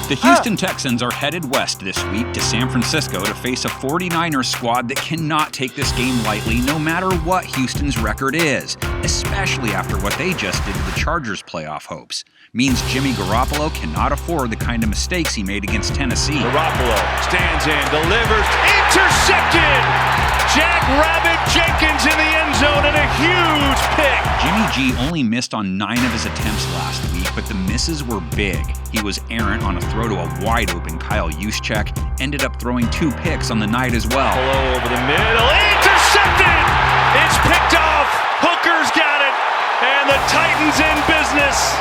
The Houston Texans are headed west this week to San Francisco to face a 49ers squad that cannot take this game lightly no matter what Houston's record is, especially after what they just did to the Chargers' playoff hopes. Means Jimmy Garoppolo cannot afford the kind of mistakes he made against Tennessee. Garoppolo stands in, delivers, intercepted! Jackrabbit Jenkins in the end zone and a huge pick! Jimmy G only missed on 9 of his attempts last week, but the misses were big. He was errant on a throw to a wide-open Kyle Juszczyk, ended up throwing 2 picks on the night as well. Garoppolo over the middle, intercepted! It's picked off! Hooker's got it! And the Titans in business!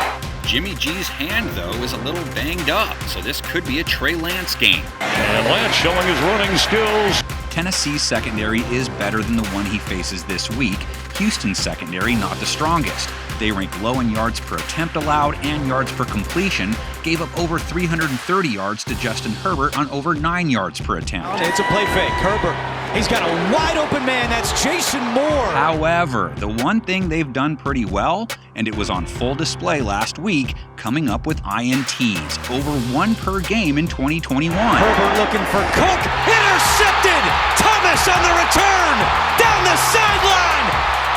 Jimmy G's hand, though, is a little banged up, so this could be a Trey Lance game. And Lance showing his running skills. Tennessee's secondary is better than the one he faces this week. Houston's secondary not the strongest. They rank low in yards per attempt allowed and yards per completion, gave up over 330 yards to Justin Herbert on over 9 yards per attempt. It's a play fake. Herbert, he's got a wide open man. That's Jason Moore. However, the one thing they've done pretty well, and it was on full display last week, coming up with INTs, over 1 per game in 2021. Herbert looking for Cook, intercepted! Thomas on the return, down the sideline!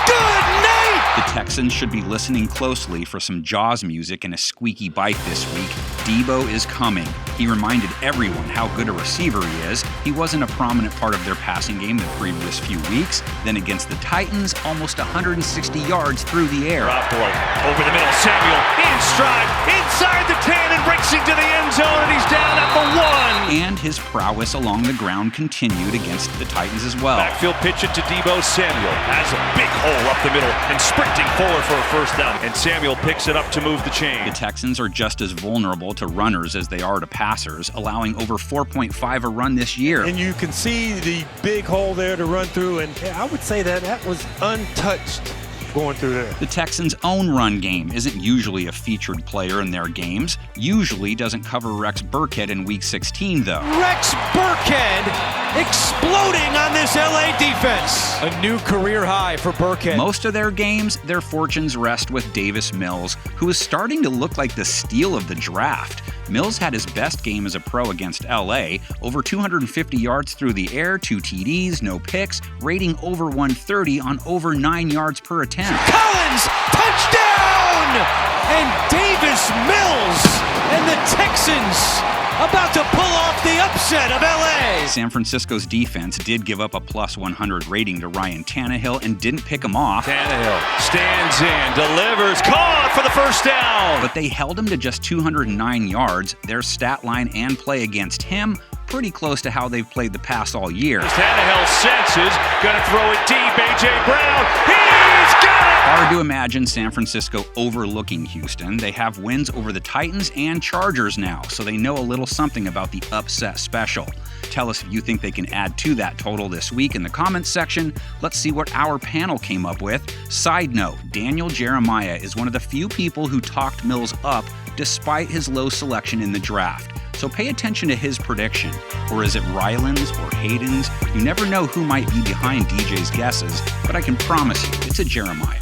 Good night! The Texans should be listening closely for some Jaws music and a squeaky bite this week. DEEBO is coming. He reminded everyone how good a receiver he is. He wasn't a prominent part of their passing game the previous few weeks. Then against the Titans, almost 160 yards through the air. Garoppolo over the middle, Samuel in stride, inside the 10 and breaks into the end zone, and he's down at the 1. And his prowess along the ground continued against the Titans as well. Backfield pitch it to DEEBO. Samuel has a big hole up the middle and sprinting forward for a first down. And Samuel picks it up to move the chain. The Texans are just as vulnerable to runners as they are to passers, allowing over 4.5 a run this year. And you can see the big hole there to run through, and I would say that was untouched going through there. The Texans' own run game isn't usually a featured player in their games. Usually doesn't cover Rex Burkhead in Week 16, though. Rex Burkhead exploding on this LA defense. A new career high for Burkhead. Most of their games, their fortunes rest with Davis Mills, who is starting to look like the steal of the draft. Mills had his best game as a pro against LA, over 250 yards through the air, 2 TDs, no picks, rating over 130 on over 9 yards per attempt. Collins, touchdown! And Davis Mills and the Texans about to pull off the upset of LA. San Francisco's defense did give up a plus 100 rating to Ryan Tannehill and didn't pick him off. Tannehill stands in, delivers, caught for the first down. But they held him to just 209 yards. Their stat line and play against him pretty close to how they've played the pass all year. Tannehill senses, gonna throw it deep, A.J. Brown, he's got it! Hard to imagine San Francisco overlooking Houston. They have wins over the Titans and Chargers now, so they know a little something about the upset special. Tell us if you think they can add to that total this week in the comments section. Let's see what our panel came up with. Side note, Daniel Jeremiah is one of the few people who talked Mills up despite his low selection in the draft. So pay attention to his prediction. Or is it Ryland's or Hayden's? You never know who might be behind DJ's guesses, but I can promise you it's a Jeremiah.